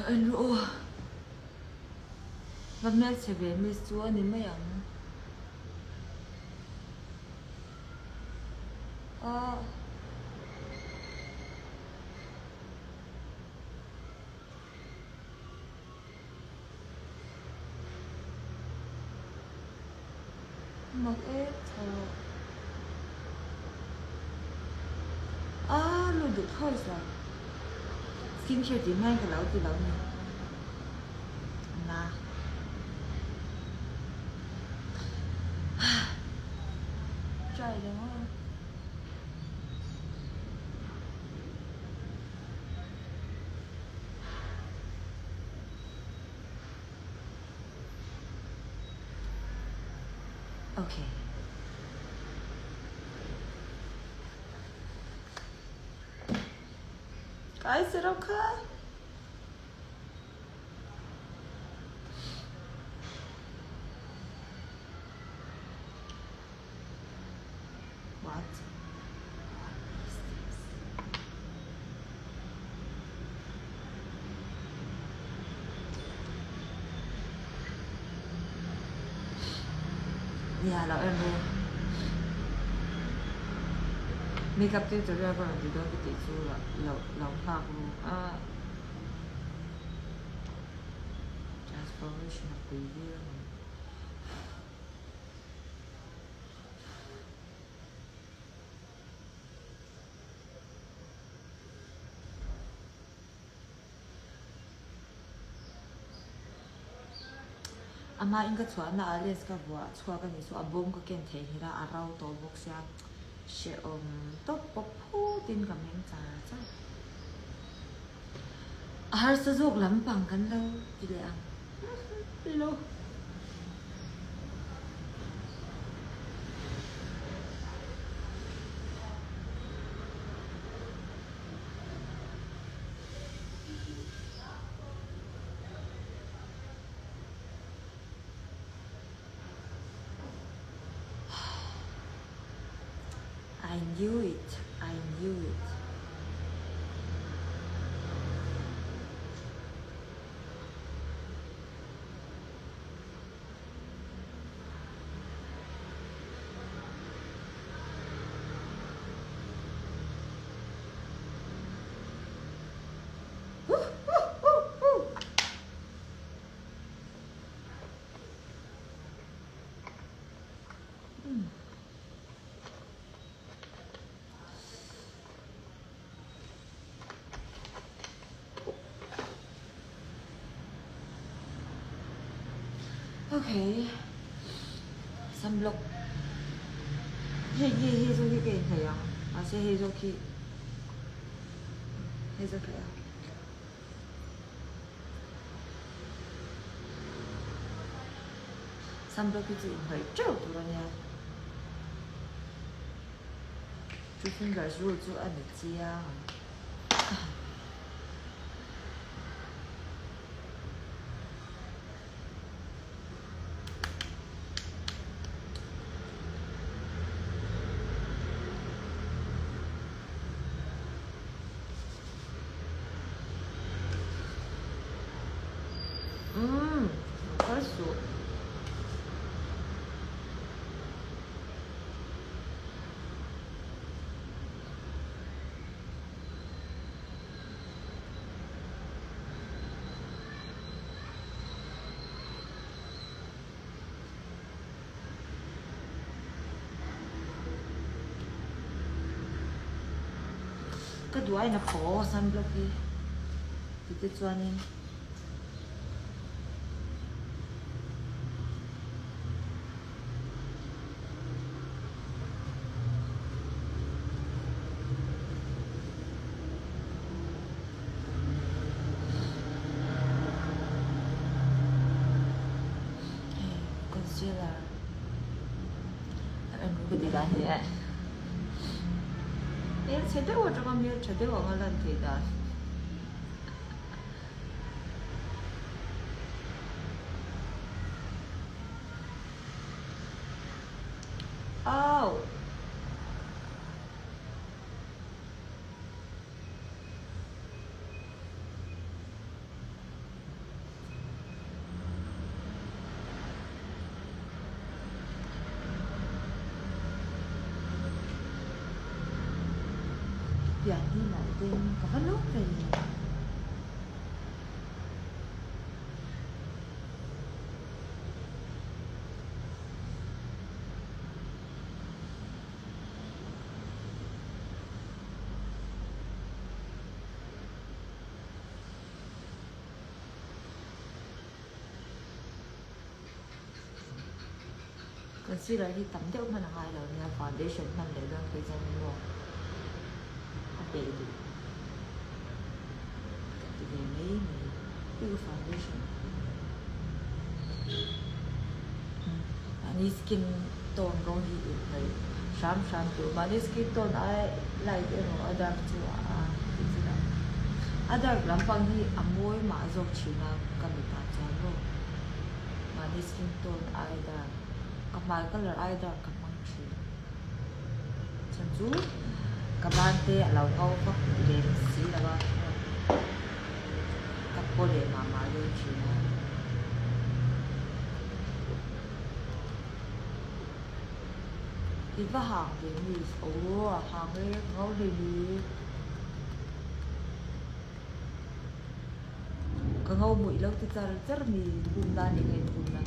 Ano? Magnet sabi, Miss Chua ni Mayang. Mag-et. Lo được thôi sao? Skincare chỉ ngay cái lão từ lão này. Nà. Trời đúng không? Okay. Guys, is it okay? What? What is this? Yeah, lão em luôn. Makeup tiêu cho ra con là từ đó cái tỷ số là lão pha luôn. Transformation of the year. Ama inga chua na alias ka bua chua ka ni so abom ka ken the hira arau to box ya she to popu tin ka meng cha cha har sa jok lam pang kan lo ti le ang lo I knew it. I knew it. Okay. Sunblock. 해석이 괜찮아요. 아세 해석이 해석해요. Sunblock이 지금 쭉 돌아냐. 주신 걸入住按的家。맛있어. Kedua na po sunblock eh. Tititsuanin. Concealer. Em cũng bị đá nhẹ. 얘 제대로 들어가면 제대로 안 할란테이다. 아우. biển đi lại bên có bắt lúc về concealer thì tắm theo mà hai là nhà foundation mình để đơn cái chân mua để đủ thì để mấy cái foundation anh skin tone rong hi này sham tu mà skin tone ai lại cái nó other chu other lampang hi amoi ma zok china kamita chalo mà skin tone ai da kamai color ai da kamang chi chan chu kabante alo kau fa le si la ba kapo le mama le china iba hang de mi hang le ngau de ni ka ngau mui lo ti char mi bum da ni ngai bum na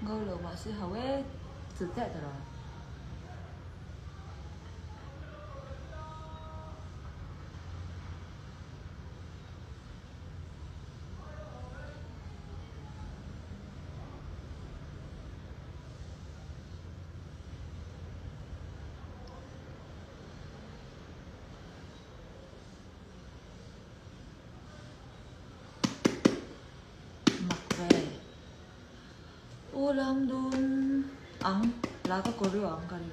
ngâu lâu mà sẽ hầu ấy thực tế rồi ulam dun ang laga koryo ang kali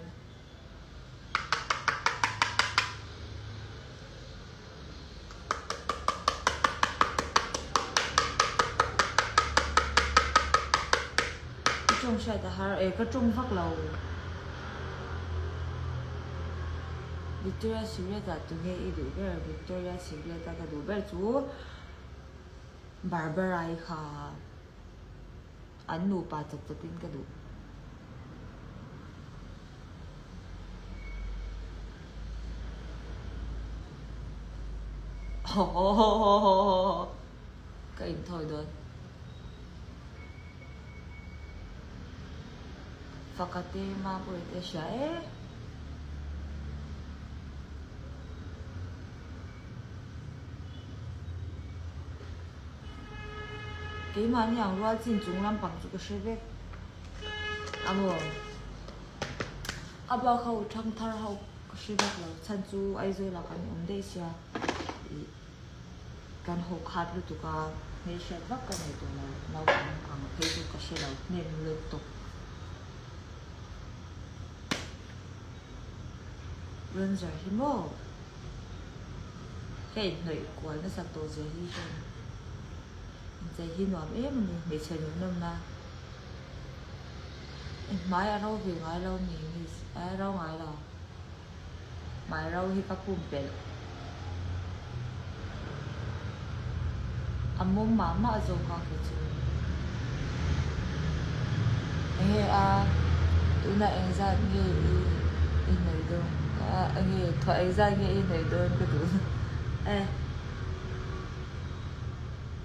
trong sai ta har cái trong phát lầu Victoria Secret ta tu nghe ý đủ cái Victoria Secret ta đủ bé chú Barbara kha anh nụ pa chặt chặt tin cái đủ cái thôi rồi fakate ma pwede siya cái mà nhàng loa chín chúng làm bằng chụp cái xe về, amo, aba khâu thăng thar khâu cái xe về là chân chú ai rồi là cái ổn định xia, cái hộp hạt luôn tụi cái mấy xe vác cái này tụi nó bằng cái tụi cái xe nào nên liên tục, lần giờ thì mò, cái này của nó sao tổ giờ đi rồi. Tại vì nó em mình chơi những năm na mai ở đâu về ngay đâu mình ở đâu ngay đâu mai đâu thì các vùng bể mông mà dùng con cái chứ tụi này anh ra nghe in này đâu anh nghe thoại ra nghe in này đơn cái tụi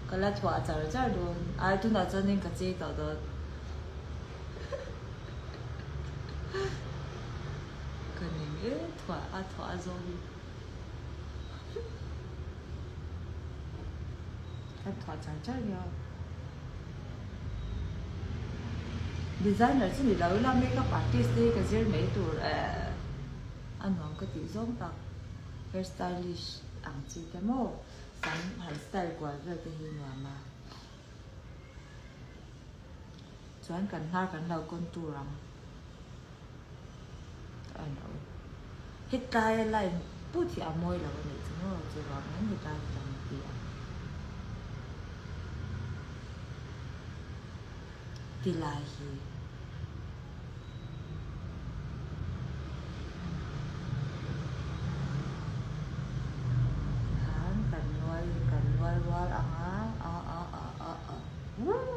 cái là thoa chả luôn, ai tu nào cho nên cái gì đó đó, cái này thoa rồi, cái thoa chả nhau, designer chứ mình đâu làm make up artist đi cái gì mấy tuổi, anh nói cái gì giống ta, hairstylist, anh chỉ cái mô, hắn style của giờ thì hình mà chuan kan har kan lo kon turam I know hit tai lai pu thi amoi lo ni chu no chu ro nan hit tai tam ti ti lai hi han kan noi war a woo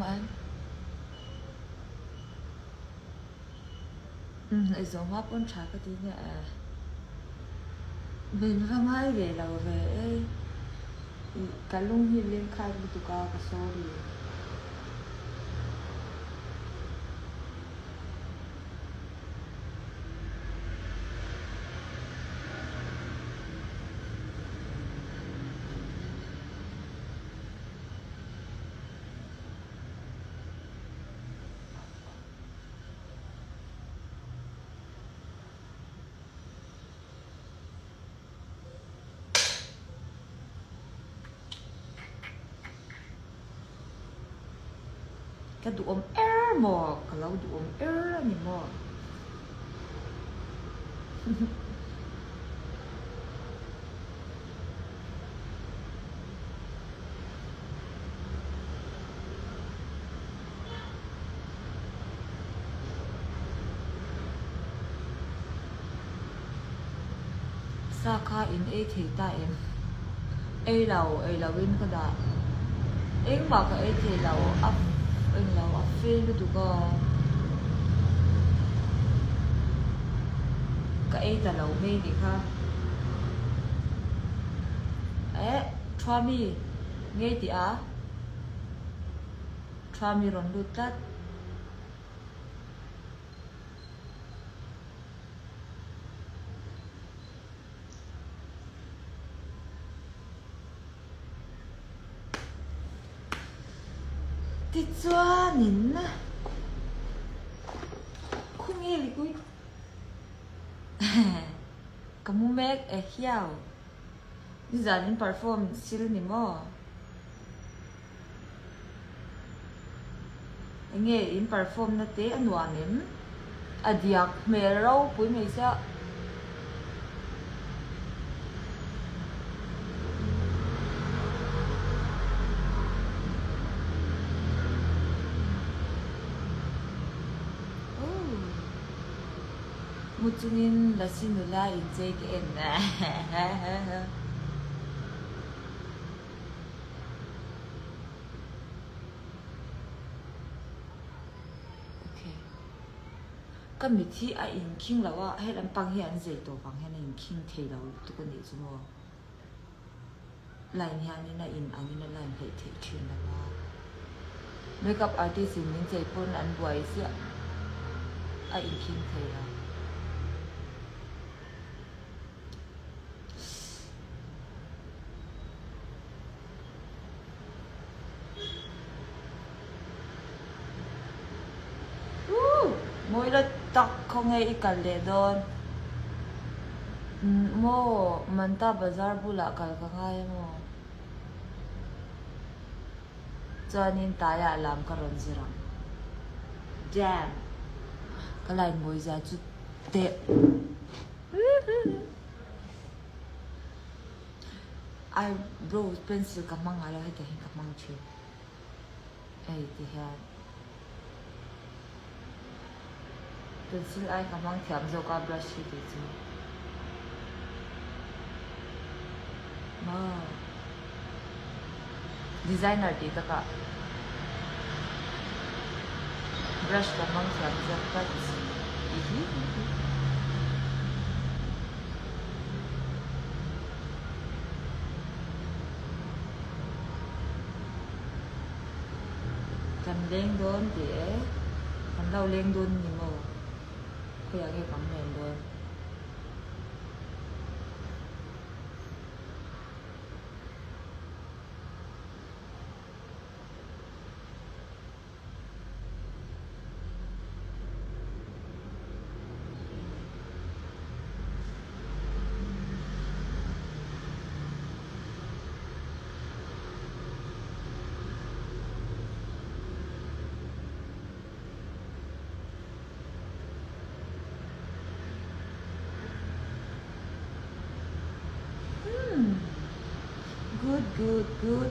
mà anh ấy giống hấp con trái cái tí nhẹ mình không ai về đâu về cái lung hi lên khai bị tụi cao cái số đi cái tụi ông air mò kalau tụi ông air ni mò Saka in A thì ta em A lầu in cái đó em bảo cái A thì lầu up anh lầu up phim cái tụi con cái A là lầu mê đi ha try me nghe thì try me run được tắt thì cho nín na không nghe gì cuối kamu make hiao đi ra đến perform sil ni mo nghe in perform na te anuan em adiak me rau pui me sa Mutunin la sinula in take in okay kan mi thi a in king lawa he lam pang hian zai to pang hian in king thei lo tu ko ni chu mo line hian in a in angin a line thei thei thin lawa makeup artist in min chei pon an buai sia a in king thei la mỗi lần tắc không nghe cái lệ đòn mo mình ta bazar bula cái ngay mo cho nên ta ya làm cái rộn ràng jam cái lại ngồi ra chút tệ eyebrow pencil cái mang ai hay cái mang chưa ấy thì ha pencil ai ka mang thiam zo ka brush hi chu ma designer ti ta ka brush ka mang thiam zo ka lên đón để còn đâu lên đón thì mà khuyên cái bằng lên đón good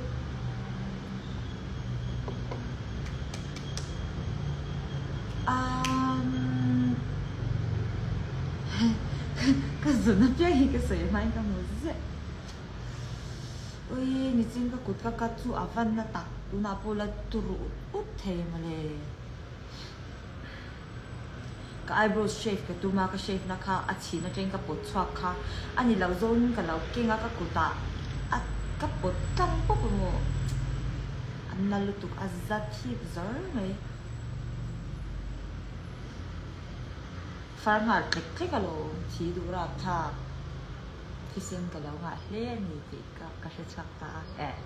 cái gì nó biết cái gì mà anh không biết ôi你真个骨头个煮阿饭那打都拿不了都肉不甜嘛嘞个 eyebrow shave 个都嘛个 shave 那卡阿起那真个不错卡啊你老总个老劲啊个骨头啊个不当不不么安那路都阿扎提不着嘞反而这个咯提都让他ที่เส้นกันแล้วไงเล่นนี่ติกับกระชับตาแอบ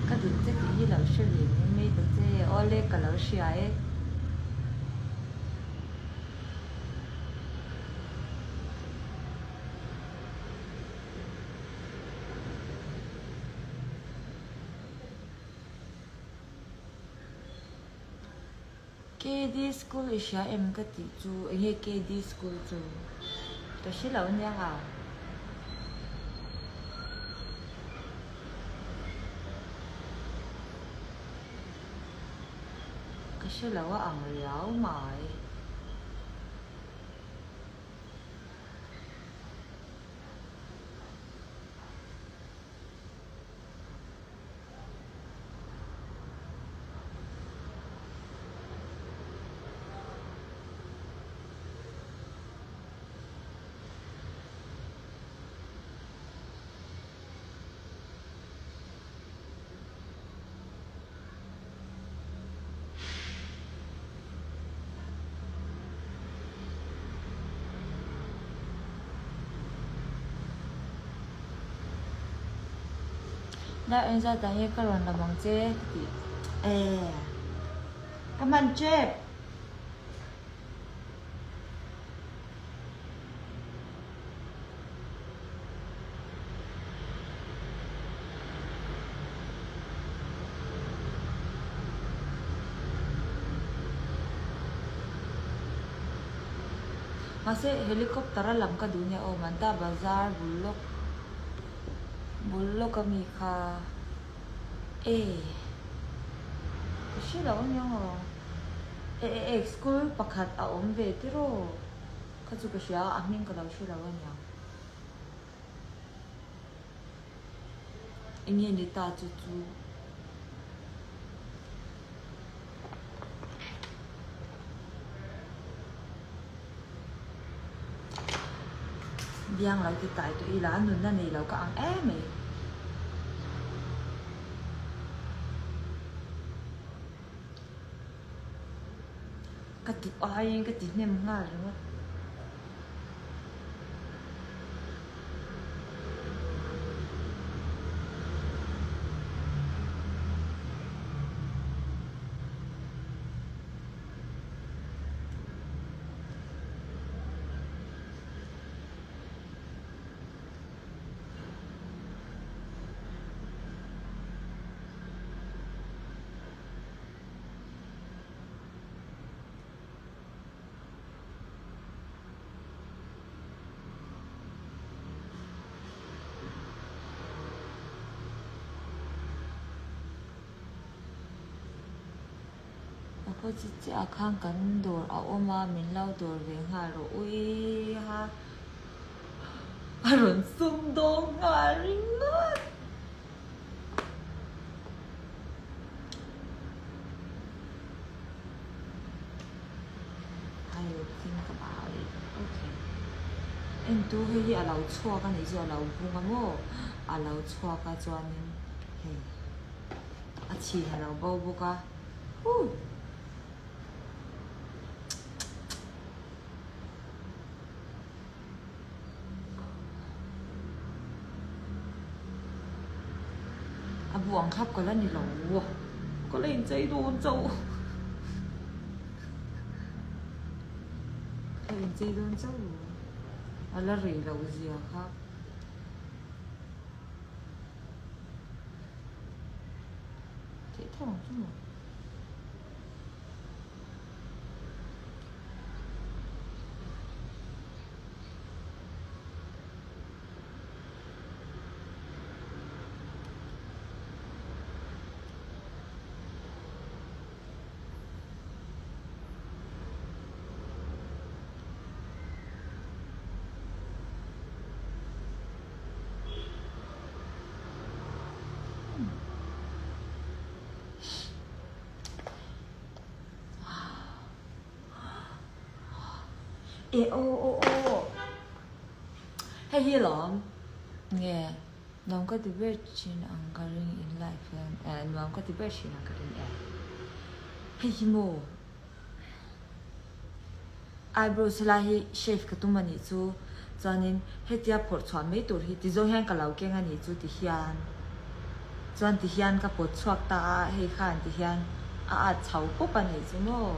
ก็ดูเจ๊ที่เราเฉลี่ยไม่ตัวเจ๊อ้อเล็กกับเราเชียร์KD school isya em ka ti chu nge KD school chu to sila unya ha ka sila wa ang liao maiได้เอ็นจะแต่ยังก็ร้อนระวังเจ็บก็มันเจ็บมาเซ่เฮลิคอปเตอร์ลำก็ดูเนี่ยโอ้มันตาบาซาร์บุลโลกมีค่ะชื่อเราเนี่ยเหรอสกูลประคัดเอาเวทีโร่เขาจะก็เชียร์อันนี้ก็เราชื่อเราเนี่ยอันนี้นี่ตาจู่เบี้ยงเราที่ตายตัวอีหลานนุ่นนั่นนี่เราก็อังไหมกระติบอะไรกระติบเนี่ยมันง่ายเลยวะพอจิตจะข้างกันโดดเอาออกมาเหม็นเล่าโดดเวียงหาโรอุ้ยฮะอารมณ์ซุ่มโดงงานริงเงิน will think about it. Okay. And tu hei a lau chua ka ni chu a lau bunga mo a lau chua ka chuanin hei a chi a lau bo bu ka a buang khắp có lần ni lau có lên chơi đồn châu lên chơi đồn châu à là rỉ lau gì à khắp thế thôi chứ mà hey hi lom nghe nong có tibe chin angkaring in life and nong có tibe chin angkaring hey hi mo eyebrow salahi shave ka tumani chu chanin hetia phor chhuan mei tur hi ti zo hian ka lau kenga ni chu ti hian chuan ti hian ka pot chuak ta hei khan ti hian a chau ko pa nei chu no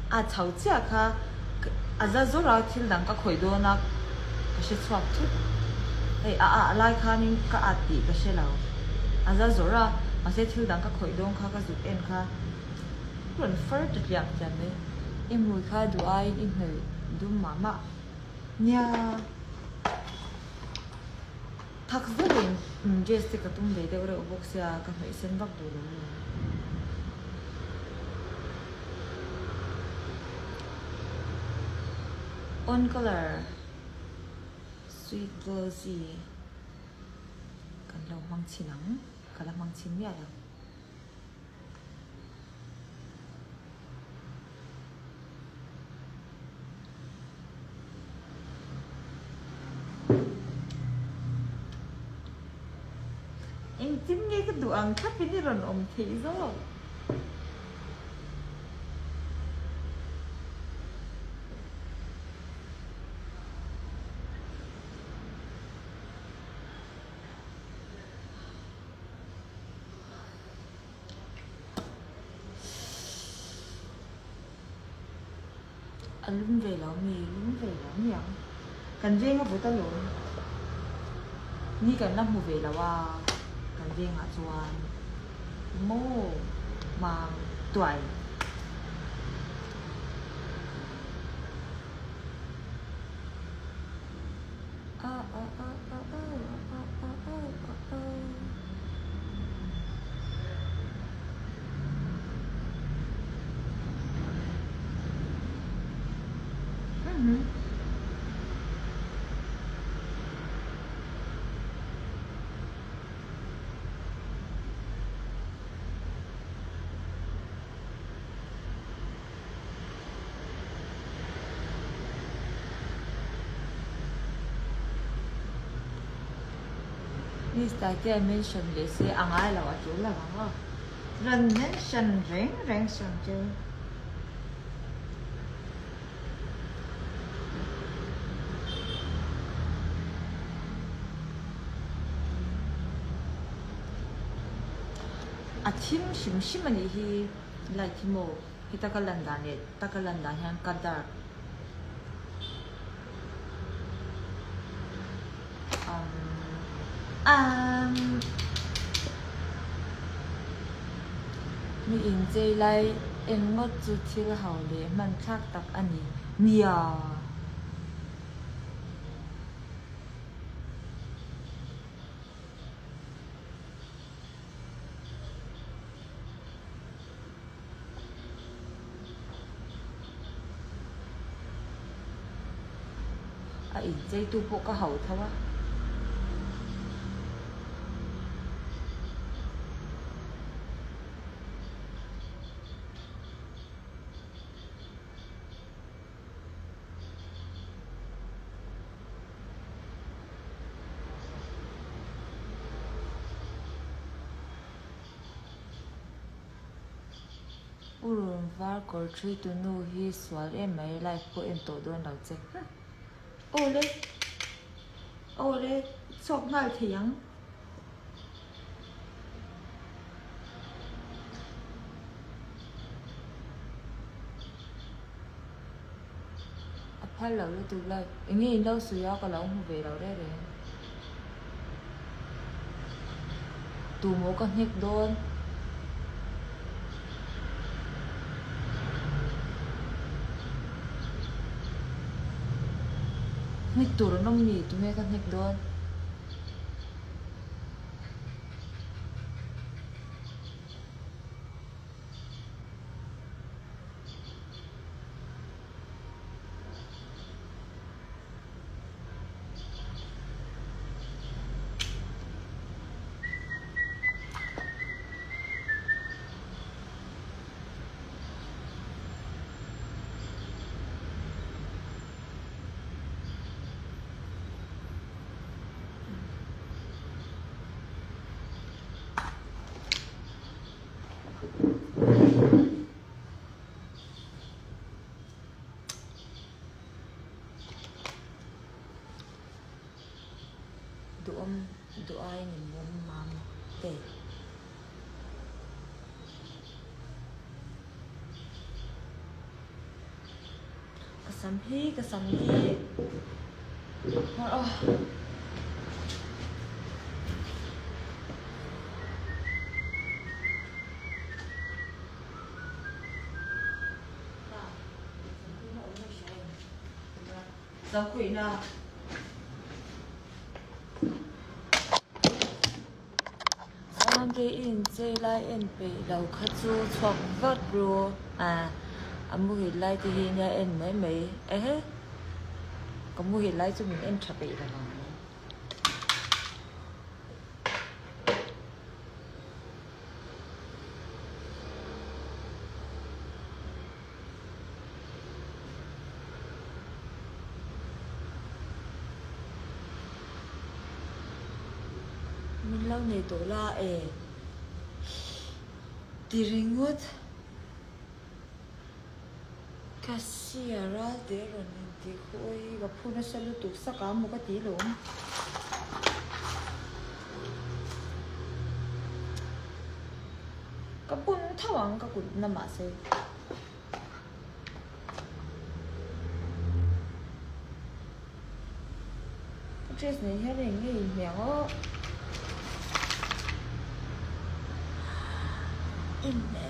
a chau cha kha aza zora thil dang ka khoi do na ka she chuak thu hei lai khanin ka ati ka she lau aza zora a se thil dang ka khoi dong kha ka zu en kha run fur ta yak jam ne imui kha du ai in hei dum mama nya thak zalin jeste ka tum de de ro boxya ka hei sen bak du lo on color sweet glossy kan lo mang chinang kala mang chin ya la em tin nghe cái đồ ăn khắp bên rồi ông thị rồi lún về lão mì lún về lão miệng cần riêng có ta lún ni cần năm mùa về là wa cần riêng à chuan mô mà tuổi Mr. Kia mention để xe ăn ai là chủ là bằng rần mention rèn sần chơi tim 심심하니 히 like mo hitakalanda yang kadar mi in jay lai en ngot chu thil hau le man thak tak ani mia in jay tu po ka hau thawa urun var kor three to nu hi swal em mai life po em to don lau che ole sok ngal thiang phal lau le tu lai ngi lau suya ka lau hu ve lau re re tu mo ka hnik don hnik tur nom ni tu me ka hnik don du ai ni mom mam te kasam hi oh sao quỷ nào sang cái in chơi lại in bị đầu khát chu chọc vắt rồi mua hiện lại thì hiện nhà in mấy ấy có mua hiện lại cho mình em chập bị là mình lâu này tổ la tiringot Kasiara de rồi thì khôi gặp phụ nữ sẽ lưu tục sắc cả một cái tí luôn cái bún thao ăn cái cụt nằm mà xem cái dress này hết rồi nghe mèo ó in mẹ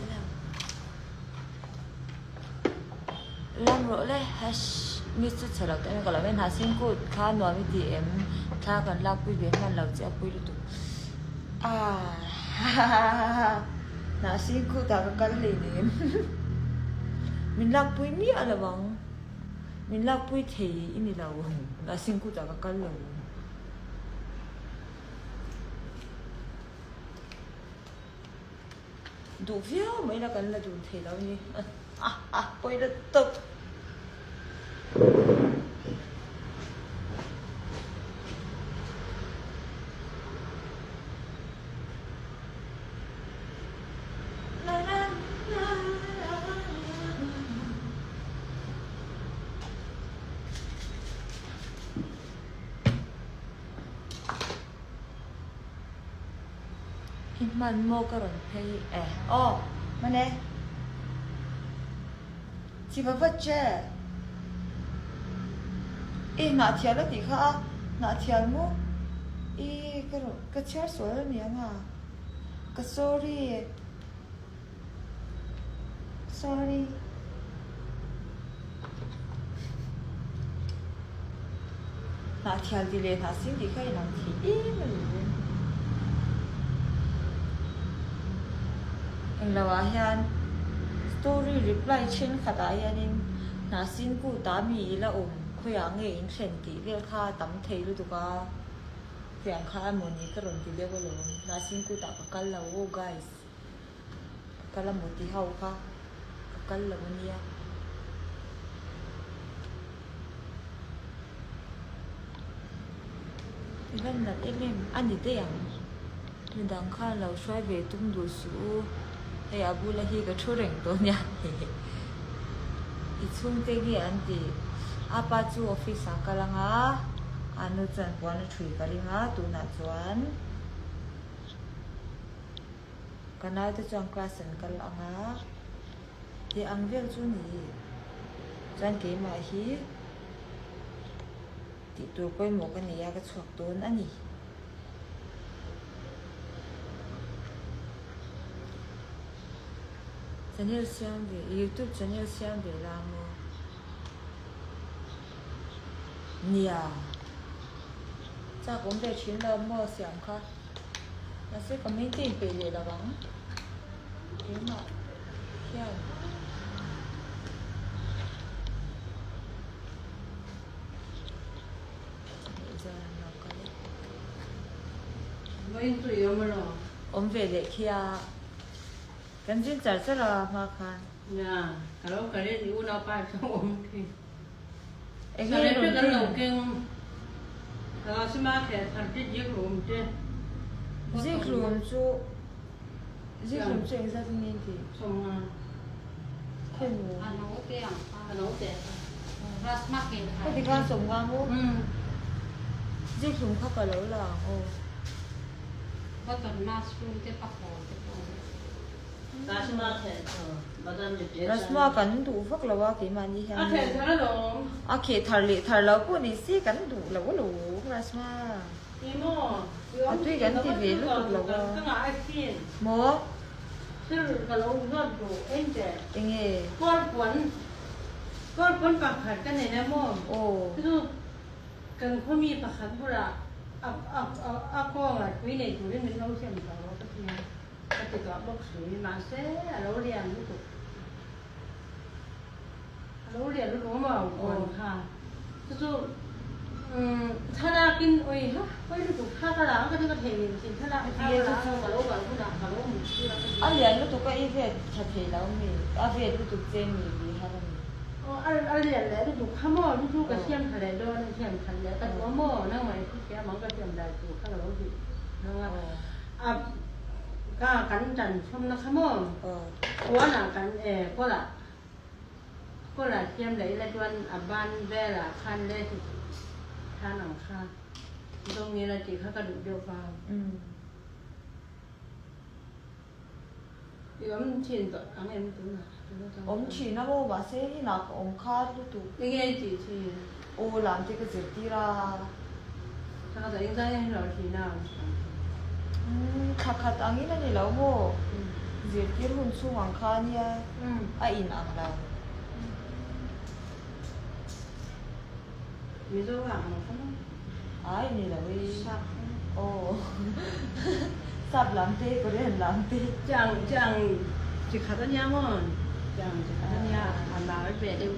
làm rồi đấy hash mít chút chờ đợi em gọi là bên hà sinh cột khá nói với chị em khá còn lao quy biến mà lâu sẽ quy được nãy sinh cột ta có cắn liền em mình lao quy mía là bằng mình lao quy thì ini là nãy sinh cột ta có cắn liền đủ phiếu mấy là cắn là đủ thì đâu nhỉ quay được tục mình mua cái rồi thì mà nè chị phải vật chơi nã thiệt là tí khá nã thiệt mu cái rồi cái chair số là miếng cái sorry nã thiệt thì lên nã xin thì cái nã thì anh là hiền story reply trên khát ai anh nãy xin cô ta mi là khuyên nghe in khen tí về kha tắm thấy luôn tụi ca khuyên kha muốn đi cái rồi thì về cái luôn nãy xin cô ta có cái là guys cái là một tí hậu kha cái là một nia thì lần là em anh đi đây à mình đang kha là xoay về tung đồ số Hey, abu la hi ka thuring to nya. Ichung te gi anti. Apa chu office akalanga. Anu chan puan thui kalinga tu na chuan. Kanal te chuan class an kalanga. Ti ang vel chu ni. Chan ke ma hi. Ti tur koi mo ka niya ka chuak ton ani. Channel siang de YouTube channel siang de la mo nia cha cũng để chuyến là mua siang kha là sẽ có mấy tiền về để là bằng thế mà hiện giờ nó có mấy tuổi ông rồi ông về để kia cái chuyện chả rất là mà khan nha kalau kalian di una apa sama mungkin em saya nghe itu rồi kan mungkin kalau semakin terjadi dia belum deh riêng luôn chú anh ra tự nhiên thì semua thêm một kalau deh cái thì con sống ngang không riêng luôn khác cả lối là ô Rasma kan du phak lawa ki mani han. Akhe thara lo. Akhe thar lo ko ni si kan du lawa lo Rasma. Imo. Atui kan ti ve lu tu lawa. Ka ngai fin. Mo. Sir kalau ngod do ente. Enge. Kon pa khat kan ne mo. Oh. Tu kan ko mi pa khat bura. Ko ngai kui ne tu ni lo xian ka lo ka ti. Ka ti ka bok sui ma se lo lian lu tu. Lo lian lu mo ma ko ha. Tuถ้าเรากินโอ้ยฮะไม่รู้ถูกถ้าเราก็จะเทจริงถ้าเราถ้าเราก็รู้กันผู้ด่าเขารู้หมดที่เรา Anh liền lu tu ka i ve tha the lo mi. A ve lu tu che mi bi ha ni. อ๋ออันเรียนแล้วถูกข้ามอลูกก็เชี่ยมทะเลโดนเชี่ยมทะเลแต่ว่าหม้อนั่งไหมที่แกมันก็เชี่ยมได้ถูกข้าเราดีนะว่าก็กันจันชมนะข้ามอหัวหนังกันก็ละเชี่ยมเลยแล้วจวนบ้านแว่ละคันเลยท่าหนังค่ะตรงนี้ละจีเขาก็ดูเดียวกัน이건 진짜 안 해도 Ông chỉ nó vô bà sẽ đi nào ông khát lu tu. 이게 지지 Ô làm thế cái gì đi ra. 제가 인간의 러시나 Khát khát anh ấy là lâu vô. Gì đi luôn xuống hoàng khát nha. In ăn đâu. 미소가 안 하나 Ai này là vì ồ sắp làm thế có đến làm thế 짱 지 가더냐면 짱 가더냐 안 나올 때 đều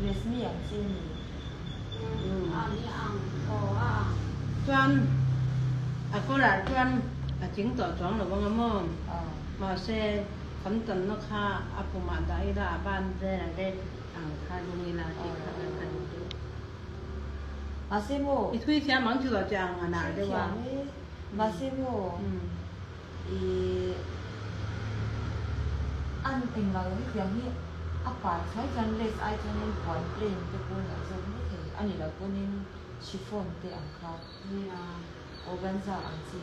resmi ăn xin toàn cô là toàn chứng tỏ chọn là bằng mồm mà xe cấm tận nó kha cô mà đại là ban đây là đây kha luôn là chỉ kha cái Massimo 이 트위치야 망치가 짱 하나 되와 Massimo 이 ăn tình là cái việc như apa sai chân les ai cho nên còn plain cái cô là giống như thế anh ấy là cô nên chiffon để ăn khát organza ăn gì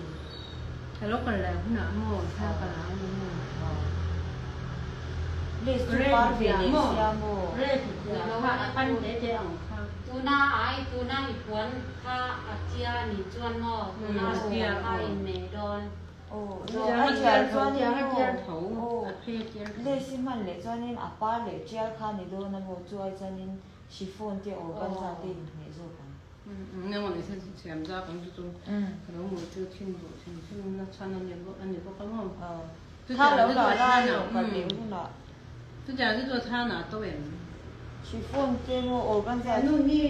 cái lúc còn là cũng nợ mua sao còn là mua les tu par Venecia mo red là hoa ăn để ăn tuna ai tuna ipuan ka atia ni chuan mo tuna atia ka in me don anh chơi cho nên lấy xin mình lấy cho nên apa lấy chơi khá này luôn nên một chơi cho nên chiffon để organza để này rồi nhưng mà này xem ra cũng chút cái đó một chút thiên nó chăn anh có không tha lâu là ra rồi còn nếu là tức là cái đồ tha nào tôi em chiffon để một organza nó như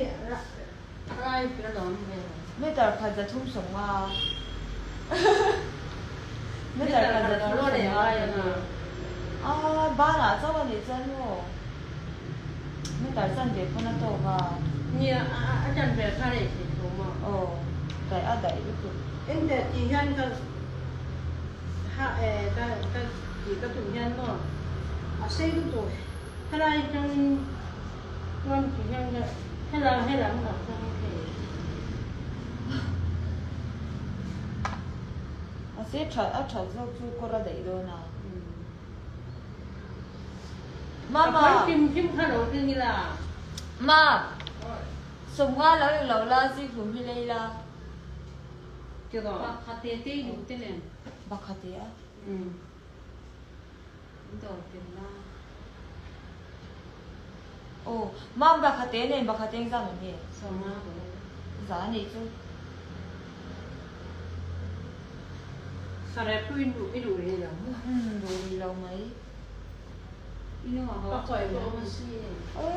rai cái đó mấy tờ phải ra thùng sống mà mấy tờ phải ra thùng sống mà ba là sao mà để chân rồi mấy tờ chân để con nó to mà như anh chân về khai để chỉ số mà cái ở đây được em để chỉ anh cái cái chỉ có chủ nhân mà à xây cái tuổi hay là trong con chủ nhân hay là ở trong thể sẽ trở dâu chú có ra đấy đâu nào mà phim khá đầu tiên là mà sùng nga lâu la gì cũng hay lấy la chưa có bạc hạt tiền tí đủ tiền liền bạc hạt tiền đồ tiền la ồ mà bạc hạt tiền ra mình nhỉ sao mà giá này chứ sao lại phim đủ đấy là đủ lâu mấy ini mah Apa apa ya? ya masih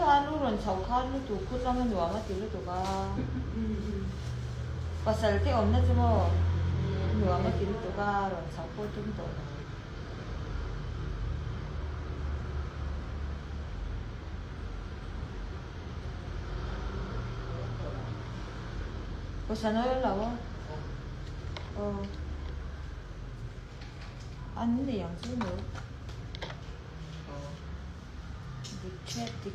anu ron chau khan lu tu khu tang nu ma ti lu tu ka pasal te om na chu mo nu ma ti lu tu ka ron chau ko tum to ko sa no la wa anh này yang chu nữa dictate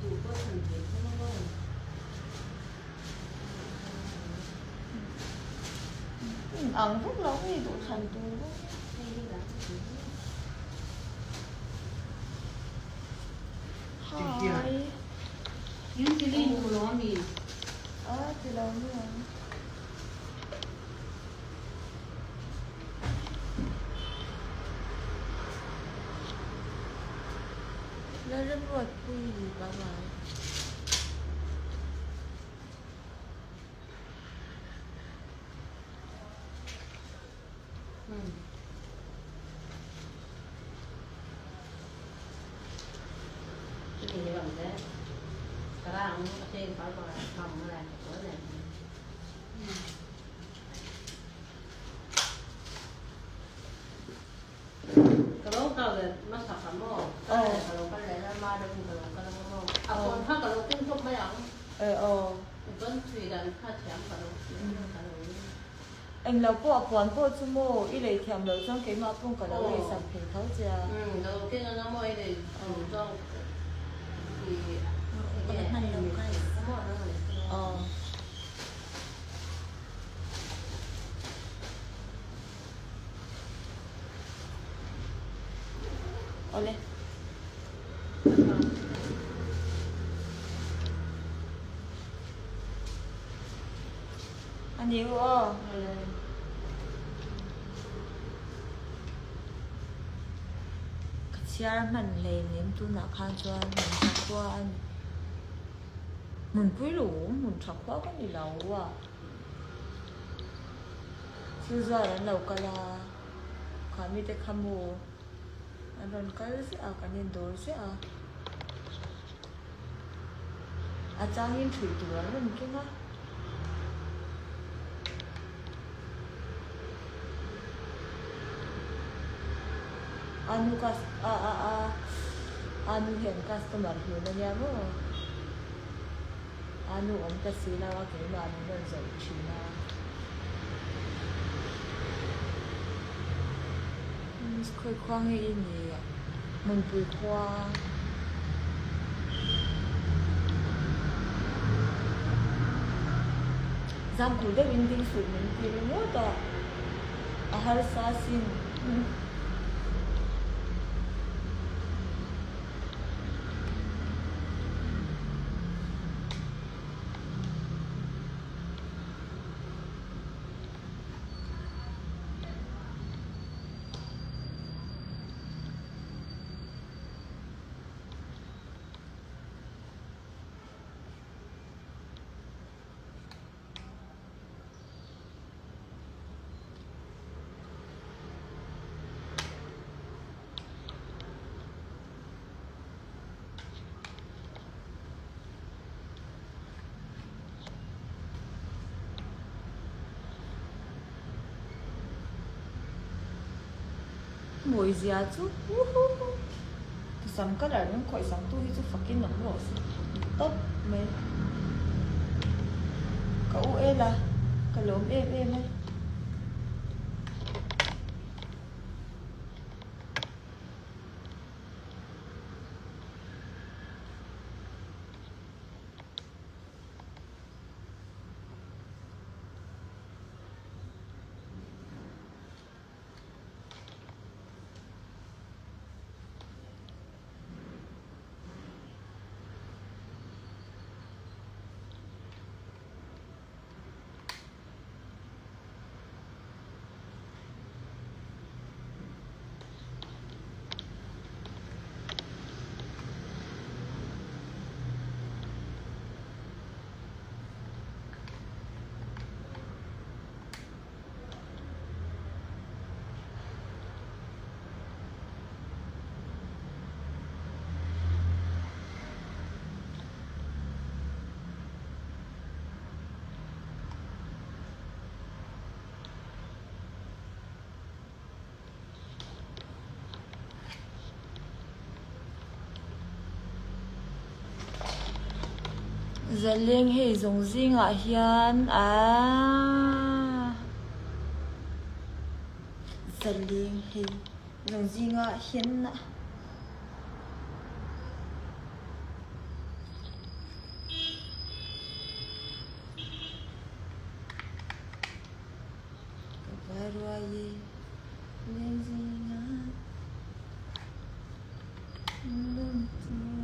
đủ có thành tiền không có ăn rất lâu thì đủ thành tu đó hay đi làm hai những cái linh của nó mình thì lâu nữa nó rất vật vui gì bà cái gì vậy đấy cái đó ông có tiền phải vào phòng nó làm bữa này cái đó tao là nó sập lắm rồi cái này cái đó cái này nó mai đâu cũng cái đó không à còn khác cái đó cũng không mấy ông vẫn tùy đàn khác chém cái đó anh lâu qua quán qua chú mô ý lấy thèm lâu trong cái mà cũng có đâu để sản phẩm thấu chưa đầu tiên là nó mua để trong thì cái hành lâu cái Oleh. Anh yêu ơ. Kasiar man le nem tu na khan chuan mun thakwa an. Mun pui lu mun thakwa kan ni lau wa. Chu za ran lau kala. Kami te khamu. Aron kal si a kanin dor si a. Achangin thui tu ran ki ma. Anu hen customer hiu na nya mo. Anu om ta sila wa ke ma ni ron zai china. Khoi khoang hi ni mun pui khwa zam ku de win ding su min ti mo ta a har sa sin mùi gì à chú thì sắm cái này nó khỏi sắm tôi chú fucking nóng rồi tốt mê ka u e la ka lom em ấy Zaleng hei zong zinga hian Zaleng hei zong zinga hian na kabarwa ye leng zinga lung ture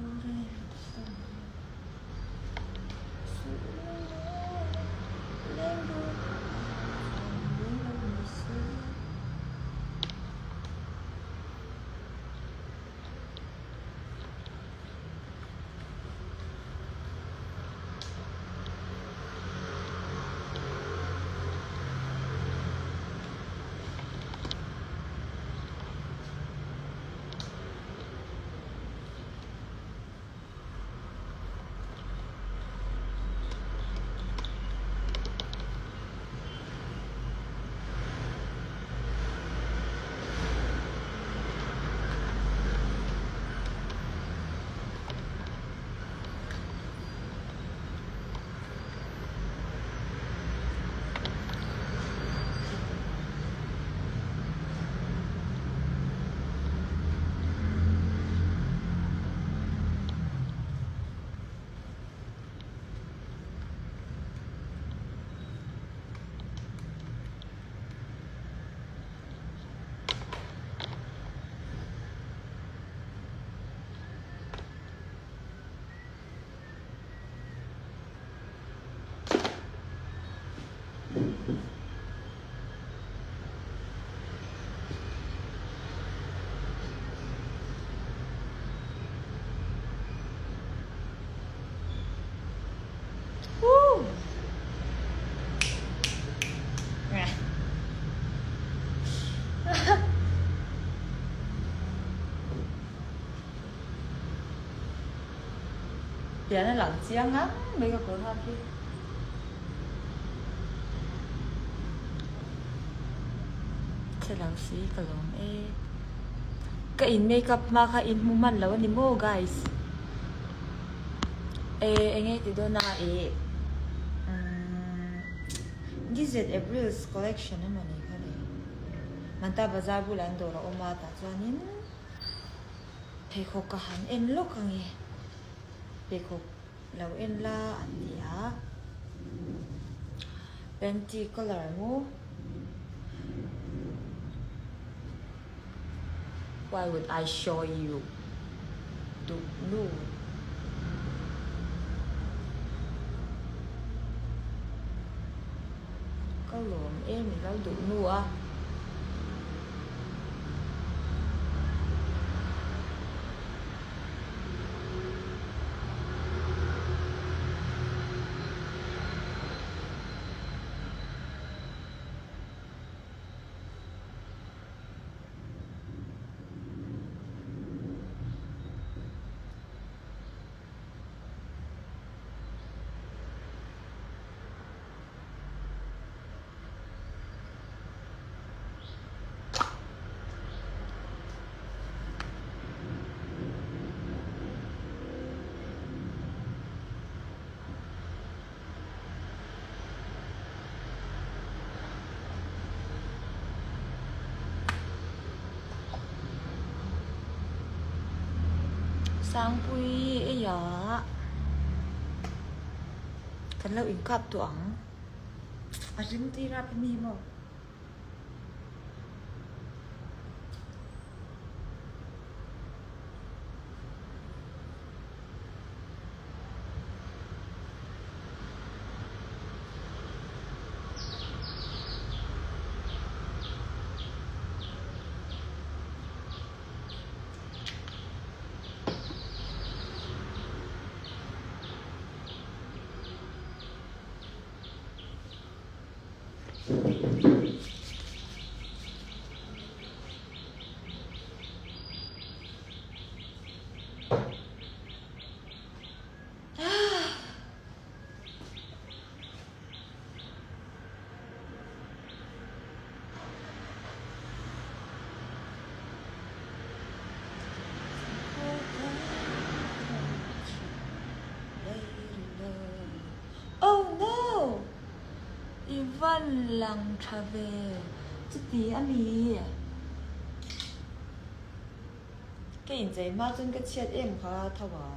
Tiền nó lẳng chiang á, mấy cái cổ tham kia. Sẽ lẳng xí cả lòng ê. Cái in makeup mà cái in mù man lâu ni mo guys. Ê, anh ấy thì đó na ê. This is April's collection mà này cái này. Manta bazaar bulan đồ ra oma ta cho nên thấy khó cả hắn em lúc càng nghe. Pekok lau en la antia penti color mo. Why would I show you? No. Câu lộn em mình lau đủ nu à. sang pui ấy ya kan lau in kap tu ang arim ti ra pe mi mo Ivan lang travel chút tí anh đi cái hình dạy mà chân cái chết em khá thao à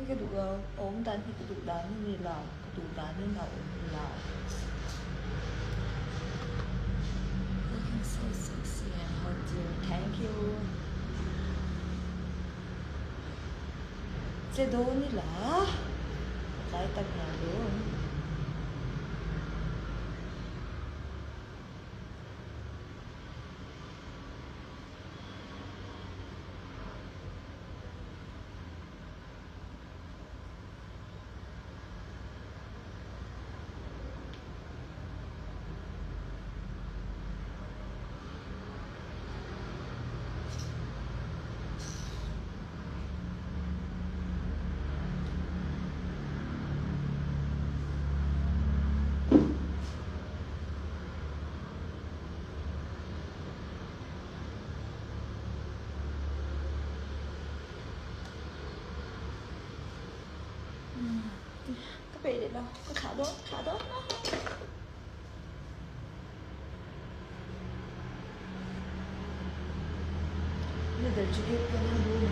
cái đủ ốm đàn thì cái đủ đàn như nào cái đủ đàn như nào so sexy and hot dear. Thank you. Sẽ đố ni là lại tập nào luôn. Cái bị đấy đâu, có thả đốt bây giờ chỉ biết cái nó luôn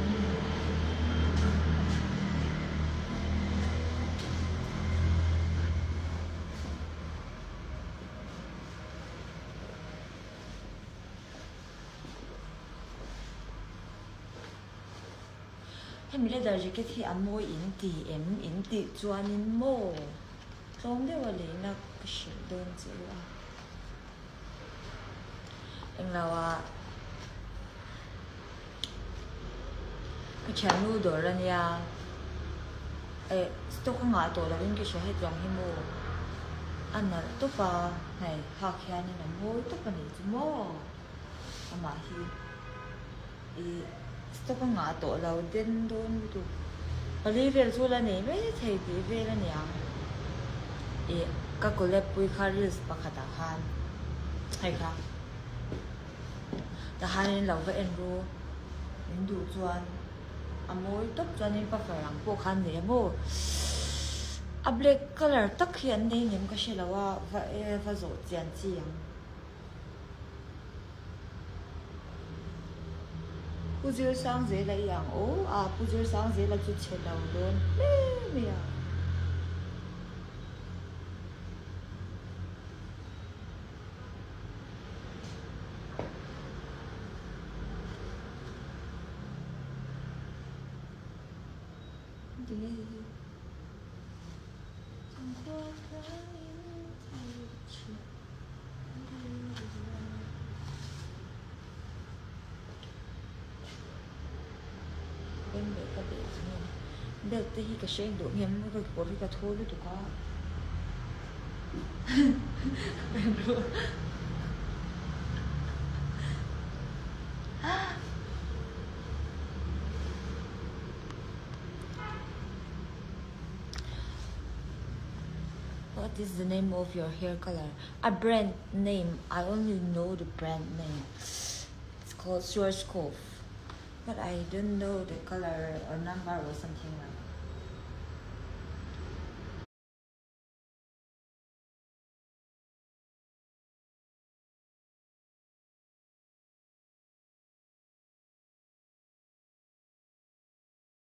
mình lấy đời cái thì ăn mua yến tị cho nên mua trong đấy vào lấy là cái sự đơn giản à anh là cái chén nuôi đồ ra nha tôi không ngại đồ là bên cái số hết lòng hay mua anh là tốt vào này học kia nên là mua tốt vào này chứ mua mà thì tôi không ngại tổ lâu đến đôn tụ ở về rồi là này mấy thầy đi về là nhàng các cô lẽ bùi khá rứt bạc hạt han hay không ta han nên lâu với em ru em đủ chuan môi tóc chuan em bạc phải làm bộ khăn để mua black color tóc hiện đây nem cái gì là và rồi tiền chi Puzir sang dễ là yang Puzir sang dễ là chút chế đầu luôn mẹ được thì cái chuyện đủ nghiêm rồi có cái thôi luôn tụi con What is the name of your hair color? A brand name. I only know the brand name. It's called Schwarzkopf, but I don't know the color or number or something like that.